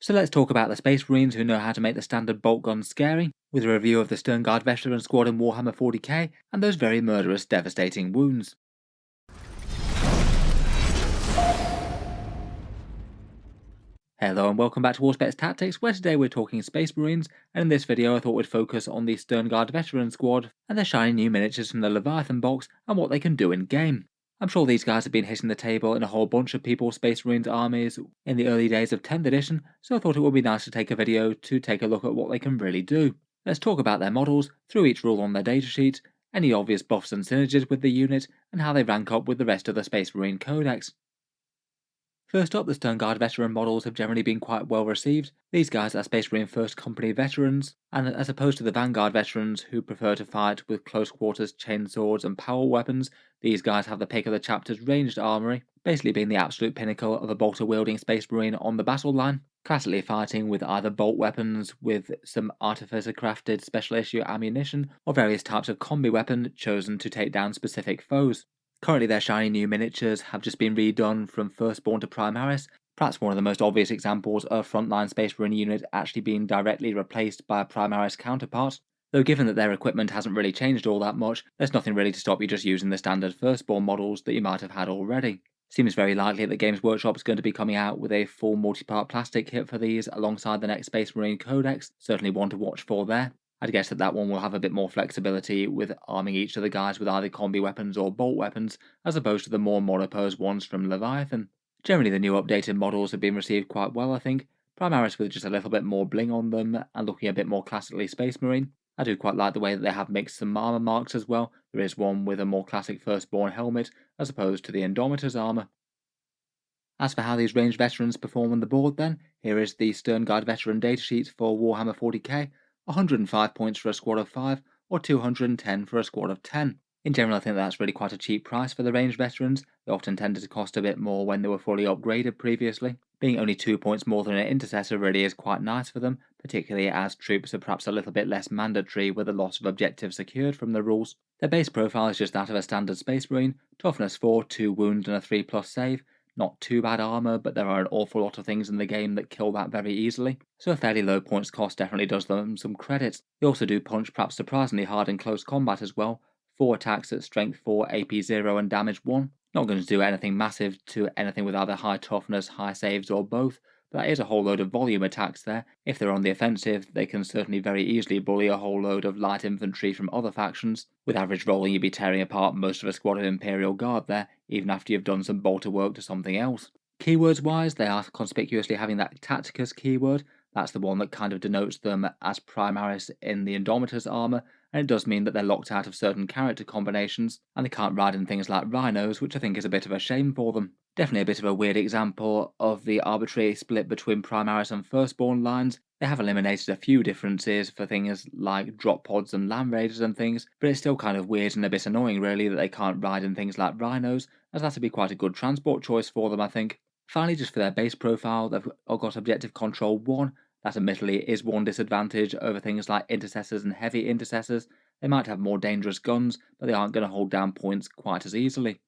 So let's talk about the Space Marines who know how to make the standard bolt gun scary, with a review of the Sternguard Veterans squad in Warhammer 40K and those very murderous, devastating wounds. Hello and welcome back to Auspex Tactics, where today we're talking Space Marines, and in this video I thought we'd focus on the Sternguard Veterans squad and their shiny new miniatures from the Leviathan box and what they can do in game. I'm sure these guys have been hitting the table in a whole bunch of people's Space Marines armies in the early days of 10th edition, so I thought it would be nice to take a video to take a look at what they can really do. Let's talk about their models, through each rule on their datasheet, any obvious buffs and synergies with the unit, and how they rank up with the rest of the Space Marine Codex. First up, the Sternguard veteran models have generally been quite well received. These guys are Space Marine First Company veterans, and as opposed to the Vanguard veterans who prefer to fight with close quarters chainswords and power weapons, these guys have the pick of the chapter's ranged armoury, basically being the absolute pinnacle of a bolter-wielding Space Marine on the battle line, classically fighting with either bolt weapons with some artificer-crafted special issue ammunition, or various types of combi weapon chosen to take down specific foes. Currently their shiny new miniatures have just been redone from Firstborn to Primaris, perhaps one of the most obvious examples of frontline Space Marine unit actually being directly replaced by a Primaris counterpart, though given that their equipment hasn't really changed all that much, there's nothing really to stop you just using the standard Firstborn models that you might have had already. Seems very likely that Games Workshop is going to be coming out with a full multi-part plastic kit for these alongside the next Space Marine Codex, certainly one to watch for there. I'd guess that one will have a bit more flexibility with arming each of the guys with either combi weapons or bolt weapons, as opposed to the more monopose ones from Leviathan. Generally the new updated models have been received quite well, I think, Primaris with just a little bit more bling on them and looking a bit more classically Space Marine. I do quite like the way that they have mixed some armour marks as well. There is one with a more classic Firstborn helmet as opposed to the Indomitor's armour. As for how these ranged veterans perform on the board then, here is the Sternguard veteran datasheet for Warhammer 40k, 105 points for a squad of 5, or 210 for a squad of 10. In general I think that's really quite a cheap price for the ranged veterans. They often tended to cost a bit more when they were fully upgraded previously. Being only 2 points more than an intercessor really is quite nice for them, particularly as troops are perhaps a little bit less mandatory with the loss of objectives secured from the rules. Their base profile is just that of a standard Space Marine, toughness 4, 2 wound and a 3+ save. Not too bad armour, but there are an awful lot of things in the game that kill that very easily, so a fairly low points cost definitely does them some credit. They also do punch perhaps surprisingly hard in close combat as well, 4 attacks at strength 4, AP 0 and damage 1. Not going to do anything massive to anything with either high toughness, high saves or both, but that is a whole load of volume attacks there. If they're on the offensive, they can certainly very easily bully a whole load of light infantry from other factions. With average rolling you'd be tearing apart most of a squad of Imperial Guard there, even after you've done some bolter work to something else. Keywords wise, they are conspicuously having that Tacticus keyword. That's the one that kind of denotes them as Primaris in the Indomitor's armour, and it does mean that they're locked out of certain character combinations, and they can't ride in things like rhinos, which I think is a bit of a shame for them. Definitely a bit of a weird example of the arbitrary split between Primaris and Firstborn lines. They have eliminated a few differences for things like drop pods and land raiders and things, but it's still kind of weird and a bit annoying really that they can't ride in things like rhinos, as that would be quite a good transport choice for them I think. Finally, just for their base profile, they've got objective control 1. That admittedly is one disadvantage over things like intercessors and heavy intercessors. They might have more dangerous guns, but they aren't going to hold down points quite as easily.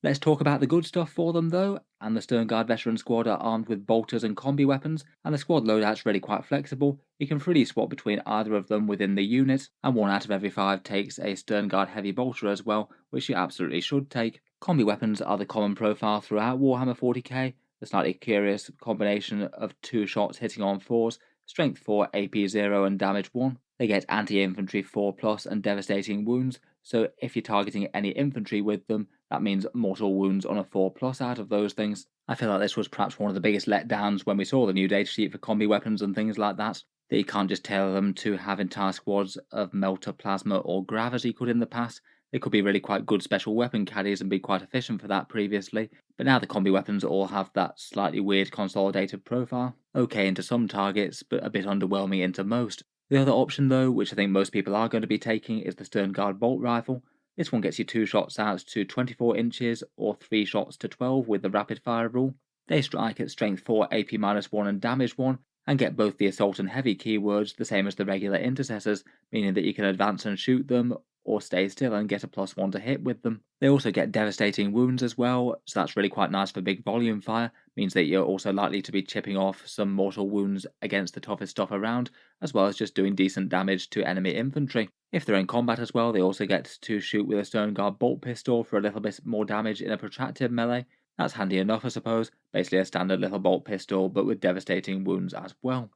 Let's talk about the good stuff for them though, and the Sternguard veteran squad are armed with bolters and combi weapons, and the squad loadout's really quite flexible. You can freely swap between either of them within the unit, and 1 out of every 5 takes a Sternguard heavy bolter as well, which you absolutely should take. Combi weapons are the common profile throughout Warhammer 40k, the slightly curious combination of 2 shots hitting on 4s, strength 4, AP 0 and damage 1. They get anti-infantry 4+ and devastating wounds, so if you're targeting any infantry with them, that means mortal wounds on a 4+ out of those things. I feel like this was perhaps one of the biggest letdowns when we saw the new datasheet for combi weapons and things like that you can't just tailor them to have entire squads of melter, plasma or grav as you could in the past. They could be really quite good special weapon carriers and be quite efficient for that previously, but now the combi weapons all have that slightly weird consolidated profile. Okay into some targets, but a bit underwhelming into most. The other option though, which I think most people are going to be taking, is the Sternguard bolt rifle. This one gets you 2 shots out to 24 inches or 3 shots to 12 with the rapid fire rule. They strike at strength 4, AP -1 and damage 1, and get both the assault and heavy keywords, the same as the regular intercessors, meaning that you can advance and shoot them, or stay still and get a +1 to hit with them. They also get devastating wounds as well, so that's really quite nice for big volume fire, means that you're also likely to be chipping off some mortal wounds against the toughest stuff around, as well as just doing decent damage to enemy infantry. If they're in combat as well, they also get to shoot with a Sternguard bolt pistol for a little bit more damage in a protracted melee. That's handy enough, I suppose, basically a standard little bolt pistol but with devastating wounds as well.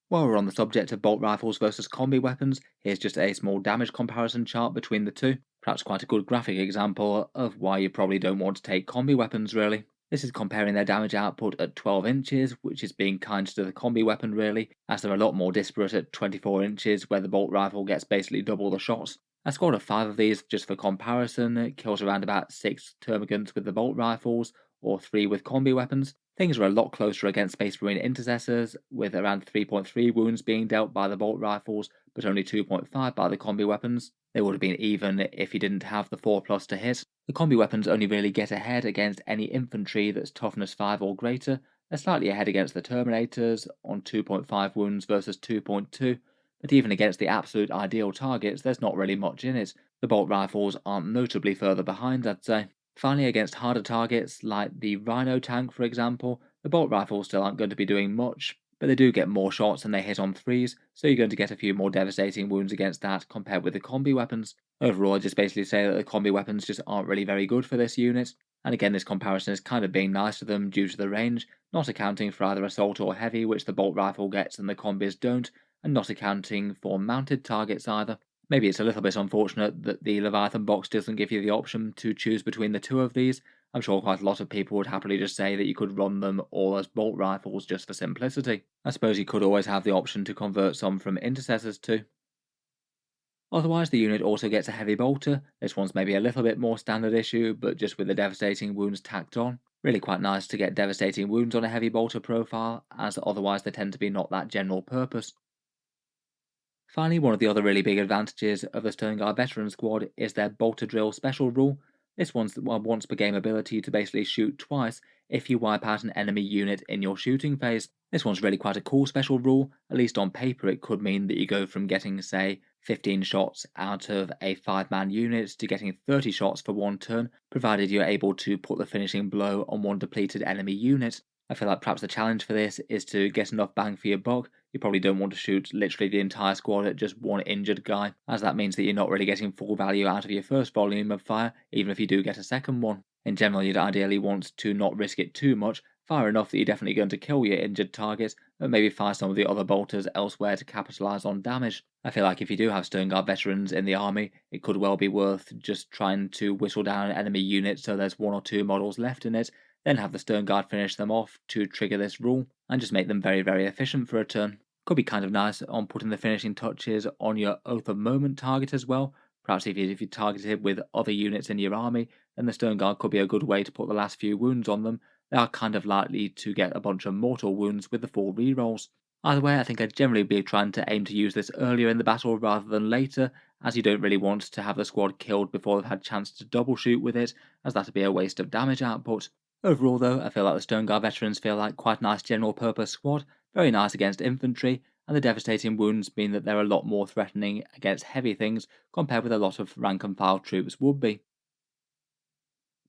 While we're on the subject of bolt rifles versus combi weapons, here's just a small damage comparison chart between the two. Perhaps quite a good graphic example of why you probably don't want to take combi weapons really. This is comparing their damage output at 12 inches, which is being kind to the combi weapon really, as they're a lot more disparate at 24 inches where the bolt rifle gets basically double the shots. I scored a 5 of these just for comparison. It kills around about 6 termagants with the bolt rifles, or 3 with combi weapons. Things are a lot closer against Space Marine intercessors, with around 3.3 wounds being dealt by the bolt rifles, but only 2.5 by the combi weapons. They would have been even if he didn't have the 4+ to hit. The combi weapons only really get ahead against any infantry that's toughness 5 or greater. They're slightly ahead against the Terminators on 2.5 wounds versus 2.2, but even against the absolute ideal targets, there's not really much in it. The bolt rifles aren't notably further behind, I'd say. Finally, against harder targets like the Rhino tank, for example, the bolt rifles still aren't going to be doing much, but they do get more shots and they hit on 3s, so you're going to get a few more devastating wounds against that compared with the combi weapons. Overall, I just basically say that the combi weapons just aren't really very good for this unit, and again this comparison is kind of being nice to them due to the range, not accounting for either assault or heavy, which the bolt rifle gets and the combis don't, and not accounting for mounted targets either. Maybe it's a little bit unfortunate that the Leviathan box doesn't give you the option to choose between the two of these. I'm sure quite a lot of people would happily just say that you could run them all as bolt rifles just for simplicity. I suppose you could always have the option to convert some from intercessors too. Otherwise, the unit also gets a heavy bolter. This one's maybe a little bit more standard issue, but just with the devastating wounds tacked on. Really quite nice to get devastating wounds on a heavy bolter profile, as otherwise they tend to be not that general purpose. Finally, one of the other really big advantages of the Sternguard Veteran Squad is their Bolter Drill special rule. This one's the once per game ability to basically shoot twice if you wipe out an enemy unit in your shooting phase. This one's really quite a cool special rule. At least on paper it could mean that you go from getting, say, 15 shots out of a 5-man unit to getting 30 shots for one turn, provided you're able to put the finishing blow on one depleted enemy unit. I feel like perhaps the challenge for this is to get enough bang for your buck. You probably don't want to shoot literally the entire squad at just one injured guy, as that means that you're not really getting full value out of your first volume of fire, even if you do get a second one. In general, you'd ideally want to not risk it too much, fire enough that you're definitely going to kill your injured targets, but maybe fire some of the other bolters elsewhere to capitalise on damage. I feel like if you do have Sternguard veterans in the army, it could well be worth just trying to whittle down an enemy unit so there's 1 or 2 models left in it, then have the Sternguard finish them off to trigger this rule, and just make them very, very efficient for a turn. Could be kind of nice on putting the finishing touches on your Oath of Moment target as well. Perhaps if you target it with other units in your army, then the Sternguard could be a good way to put the last few wounds on them. They are kind of likely to get a bunch of mortal wounds with the full rerolls. Either way, I think I'd generally be trying to aim to use this earlier in the battle rather than later, as you don't really want to have the squad killed before they've had a chance to double shoot with it, as that'd be a waste of damage output. Overall though, I feel like the Sternguard veterans feel like quite a nice general purpose squad, very nice against infantry, and the devastating wounds mean that they're a lot more threatening against heavy things compared with a lot of rank and file troops would be.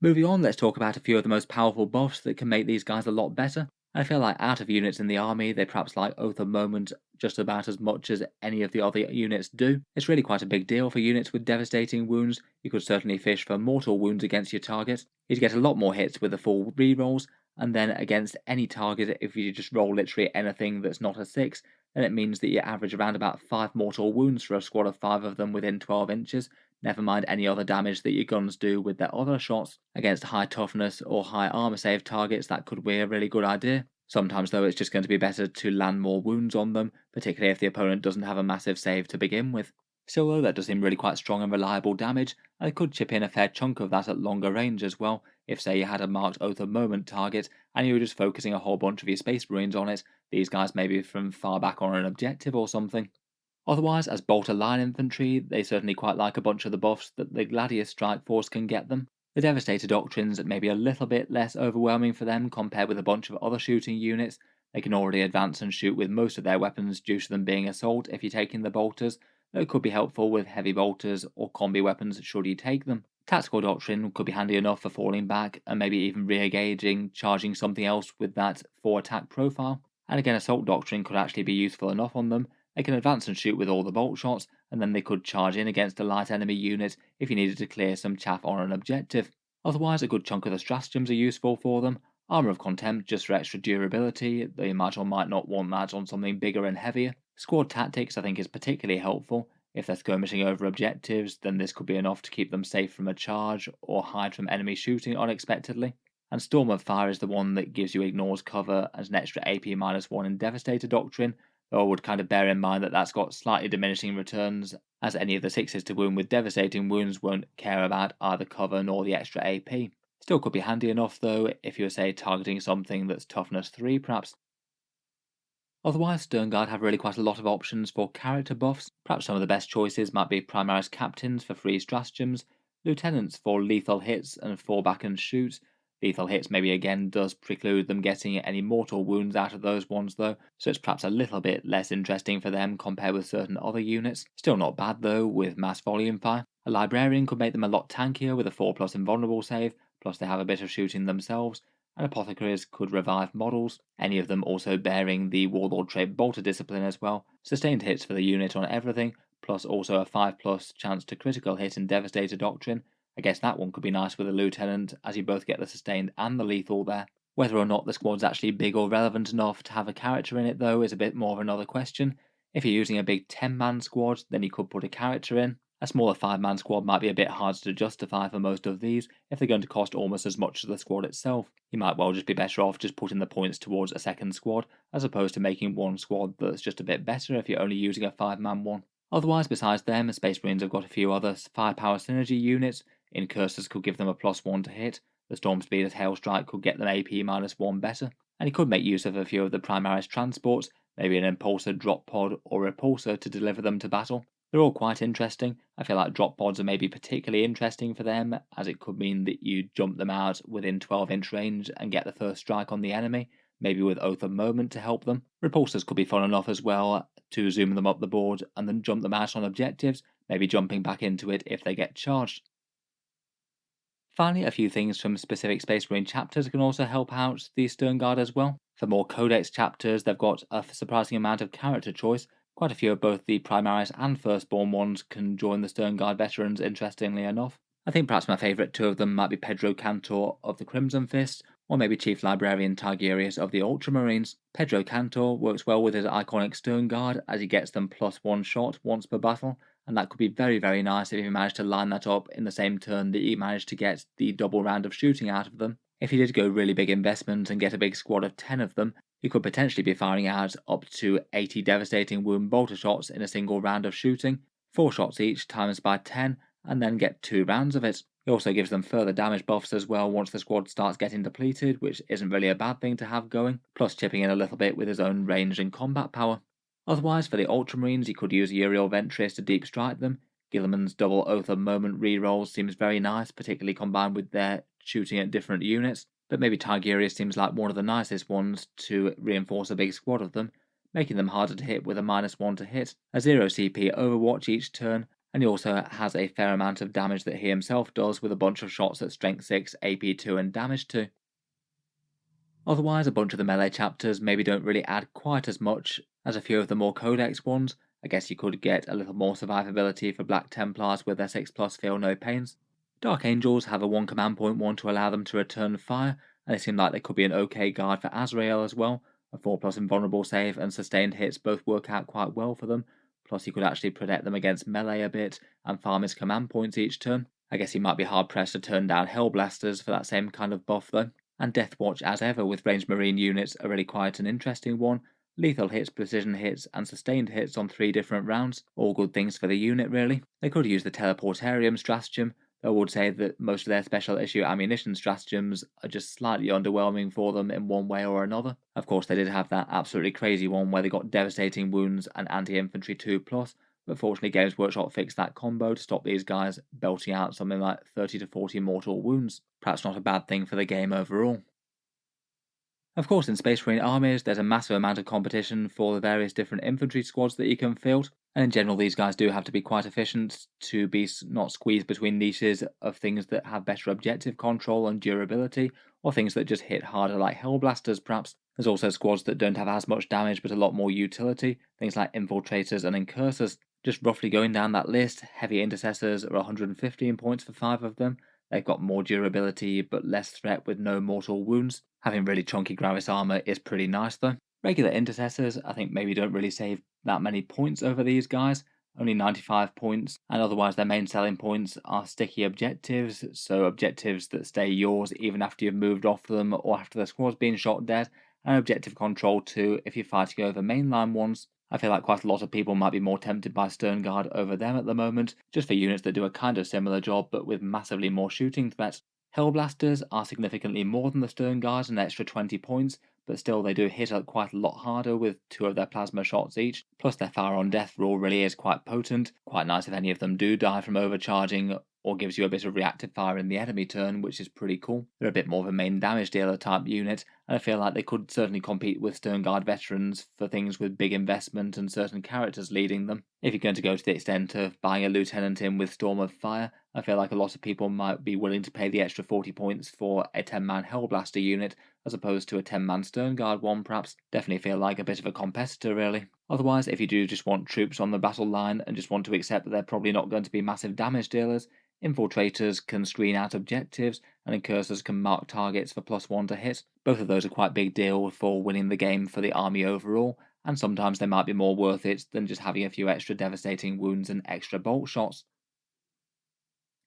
Moving on, let's talk about a few of the most powerful buffs that can make these guys a lot better. I feel like out of units in the army, they perhaps like Oath of Moment just about as much as any of the other units do. It's really quite a big deal for units with devastating wounds. You could certainly fish for mortal wounds against your target. You'd get a lot more hits with the full rerolls, and then against any target, if you just roll literally anything that's not a 6, then it means that you average around about 5 mortal wounds for a squad of 5 of them within 12 inches, never mind any other damage that your guns do with their other shots. Against high toughness or high armor save targets, that could be a really good idea. Sometimes though, it's just going to be better to land more wounds on them, particularly if the opponent doesn't have a massive save to begin with. Still though, that does seem really quite strong and reliable damage, and it could chip in a fair chunk of that at longer range as well, if say you had a marked Oath of Moment target, and you were just focusing a whole bunch of your Space Marines on it, these guys maybe from far back on an objective or something. Otherwise, as bolter line infantry, they certainly quite like a bunch of the buffs that the Gladius Strike Force can get them. The Devastator doctrines may be a little bit less overwhelming for them compared with a bunch of other shooting units. They can already advance and shoot with most of their weapons due to them being assault if you're taking the bolters, though it could be helpful with heavy bolters or combi weapons should you take them. Tactical Doctrine could be handy enough for falling back and maybe even re-engaging, charging something else with that 4 attack profile. And again, Assault Doctrine could actually be useful enough on them. They can advance and shoot with all the bolt shots, and then they could charge in against a light enemy unit if you needed to clear some chaff on an objective. Otherwise, a good chunk of the stratagems are useful for them. Armour of Contempt just for extra durability, though you might or might not want that on something bigger and heavier. Squad Tactics I think is particularly helpful. If they're skirmishing over objectives, then this could be enough to keep them safe from a charge or hide from enemy shooting unexpectedly. And Storm of Fire is the one that gives you Ignores cover as an extra AP -1 in Devastator Doctrine, though I would kind of bear in mind that that's got slightly diminishing returns, as any of the 6s to wound with devastating wounds won't care about either cover nor the extra AP. Still could be handy enough though if you were say targeting something that's toughness 3 perhaps. Otherwise, Sternguard have really quite a lot of options for character buffs. Perhaps some of the best choices might be Primaris Captains for free stratagems, Lieutenants for lethal hits and fall back and shoot. Lethal hits maybe again does preclude them getting any mortal wounds out of those ones though, so it's perhaps a little bit less interesting for them compared with certain other units. Still not bad though with mass volume fire. A Librarian could make them a lot tankier with a 4+ invulnerable save, plus they have a bit of shooting themselves, and Apothecaries could revive models, any of them also bearing the Warlord trait Bolter discipline as well, sustained hits for the unit on everything, plus also a 5+ chance to critical hit in Devastator Doctrine. I guess that one could be nice with a Lieutenant, as you both get the sustained and the lethal there. Whether or not the squad's actually big or relevant enough to have a character in it though is a bit more of another question. If you're using a big 10-man squad, then you could put a character in. A smaller 5-man squad might be a bit harder to justify for most of these if they're going to cost almost as much as the squad itself. You might well just be better off just putting the points towards a second squad, as opposed to making one squad that's just a bit better if you're only using a 5-man one. Otherwise, besides them, Space Marines have got a few other firepower synergy units. Incursors could give them a +1 to hit, the Storm Speeder's Hailstrike could get them AP -1 better, and he could make use of a few of the Primaris transports, maybe an Impulsor drop pod or Repulsor to deliver them to battle. They're all quite interesting. I feel like drop pods are maybe particularly interesting for them, as it could mean that you jump them out within 12-inch range and get the first strike on the enemy, maybe with Oath of Moment to help them. Repulsors could be fun enough as well to zoom them up the board and then jump them out on objectives, maybe jumping back into it if they get charged. Finally, a few things from specific Space Marine chapters can also help out the Sternguard as well. For more Codex chapters, they've got a surprising amount of character choice. Quite a few of both the Primaris and Firstborn ones can join the Sternguard Veterans, interestingly enough. I think perhaps my favourite two of them might be Pedro Cantor of the Crimson Fist, or maybe Chief Librarian Tigerius of the Ultramarines. Pedro Cantor works well with his iconic Sternguard, as he gets them +1 shot once per battle, and that could be very, very nice if you manage to line that up in the same turn that you managed to get the double round of shooting out of them. If you did go really big investment and get a big squad of 10 of them, you could potentially be firing out up to 80 devastating wound bolter shots in a single round of shooting, 4 shots each times by 10, and then get 2 rounds of it. It also gives them further damage buffs as well once the squad starts getting depleted, which isn't really a bad thing to have going, plus chipping in a little bit with his own range and combat power. Otherwise, for the Ultramarines, you could use Uriel Ventress to deep strike them. Gilliman's double Oath of Moment rerolls seems very nice, particularly combined with their shooting at different units, but maybe Tigerius seems like one of the nicest ones to reinforce a big squad of them, making them harder to hit with a -1 to hit, a 0 CP Overwatch each turn, and he also has a fair amount of damage that he himself does with a bunch of shots at Strength 6, AP 2 and Damage 2. Otherwise, a bunch of the melee chapters maybe don't really add quite as much as a few of the more Codex ones. I guess you could get a little more survivability for Black Templars with their 6+ Feel No Pains. Dark Angels have a 1 command point one to allow them to return fire, and they seem like they could be an okay guard for Azrael as well. A 4+ invulnerable save and sustained hits both work out quite well for them, plus you could actually protect them against melee a bit and farm his command points each turn. I guess he might be hard pressed to turn down Hellblasters for that same kind of buff though. And Deathwatch as ever with ranged marine units are really quite an interesting one. Lethal hits, precision hits, and sustained hits on 3 different rounds. All good things for the unit really. They could use the Teleportarium stratagem, though I would say that most of their special issue ammunition stratagems are just slightly underwhelming for them in one way or another. Of course they did have that absolutely crazy one where they got devastating wounds and anti-infantry 2+, but fortunately Games Workshop fixed that combo to stop these guys belting out something like 30 to 40 mortal wounds. Perhaps not a bad thing for the game overall. Of course, in Space Marine armies, there's a massive amount of competition for the various different infantry squads that you can field. And in general, these guys do have to be quite efficient to be not squeezed between niches of things that have better objective control and durability, or things that just hit harder like Hellblasters perhaps. There's also squads that don't have as much damage but a lot more utility, things like Infiltrators and Incursors. Just roughly going down that list, Heavy Intercessors are 115 points for 5 of them. They've got more durability but less threat with no mortal wounds. Having really chunky Gravis armor is pretty nice though. Regular Intercessors, I think maybe don't really save that many points over these guys, only 95 points, and otherwise their main selling points are sticky objectives, so objectives that stay yours even after you've moved off them or after the squad's been shot dead, and objective control too if you're fighting over mainline ones. I feel like quite a lot of people might be more tempted by Sternguard over them at the moment, just for units that do a kind of similar job but with massively more shooting threat. Hellblasters are significantly more than the Sternguard, an extra 20 points, but still they do hit quite a lot harder with 2 of their plasma shots each, plus their fire on death rule really is quite potent, quite nice if any of them do die from overcharging, or gives you a bit of reactive fire in the enemy turn, which is pretty cool. They're a bit more of a main damage dealer type unit, and I feel like they could certainly compete with Sternguard Veterans for things with big investment and certain characters leading them. If you're going to go to the extent of buying a lieutenant in with Storm of Fire, I feel like a lot of people might be willing to pay the extra 40 points for a 10-man Hellblaster unit as opposed to a 10-man Sternguard one perhaps. Definitely feel like a bit of a competitor really. Otherwise, if you do just want troops on the battle line and just want to accept that they're probably not going to be massive damage dealers, Infiltrators can screen out objectives, and Incursors can mark targets for +1 to hit. Both of those are quite a big deal for winning the game for the army overall, and sometimes they might be more worth it than just having a few extra devastating wounds and extra bolt shots.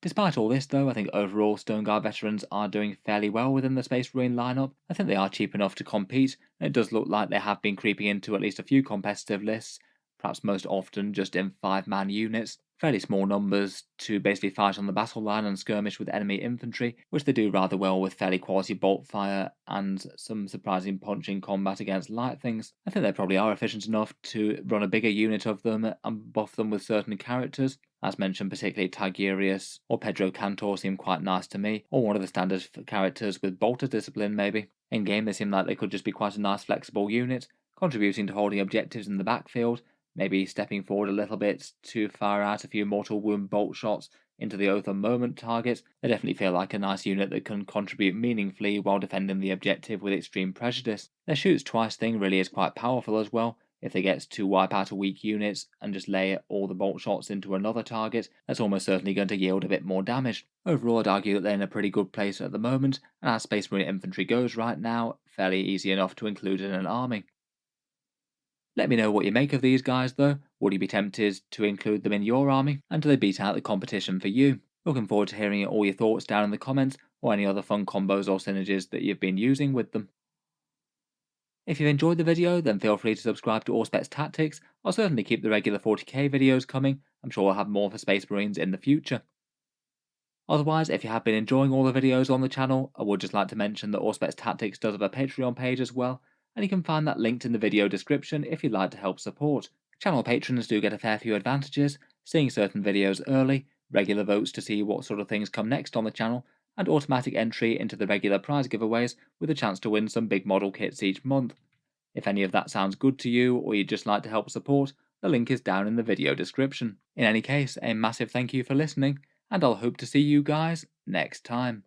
Despite all this though, I think overall Sternguard Veterans are doing fairly well within the Space Marine lineup. I think they are cheap enough to compete, and it does look like they have been creeping into at least a few competitive lists, perhaps most often just in 5-man units. Fairly small numbers to basically fight on the battle line and skirmish with enemy infantry, which they do rather well with fairly quality bolt fire and some surprising punching combat against light things. I think they probably are efficient enough to run a bigger unit of them and buff them with certain characters. As mentioned, particularly Tigurius or Pedro Cantor seem quite nice to me, or one of the standard characters with Bolter Discipline maybe. In game they seem like they could just be quite a nice flexible unit, contributing to holding objectives in the backfield, maybe stepping forward a little bit to fire out a few mortal wound bolt shots into the Oath of Moment target. They definitely feel like a nice unit that can contribute meaningfully while defending the objective with extreme prejudice. Their shoots twice thing really is quite powerful as well. If they get to wipe out a weak unit and just lay all the bolt shots into another target, that's almost certainly going to yield a bit more damage. Overall, I'd argue that they're in a pretty good place at the moment, and as Space Marine infantry goes right now, fairly easy enough to include in an army. Let me know what you make of these guys though. Would you be tempted to include them in your army? And do they beat out the competition for you? Looking forward to hearing all your thoughts down in the comments, or any other fun combos or synergies that you've been using with them. If you've enjoyed the video, then feel free to subscribe to Auspex Tactics. I'll certainly keep the regular 40k videos coming. I'm sure I'll have more for Space Marines in the future. Otherwise, if you have been enjoying all the videos on the channel, I would just like to mention that Auspex Tactics does have a Patreon page as well, and you can find that linked in the video description if you'd like to help support. Channel patrons do get a fair few advantages, seeing certain videos early, regular votes to see what sort of things come next on the channel, and automatic entry into the regular prize giveaways with a chance to win some big model kits each month. If any of that sounds good to you, or you'd just like to help support, the link is down in the video description. In any case, a massive thank you for listening, and I'll hope to see you guys next time.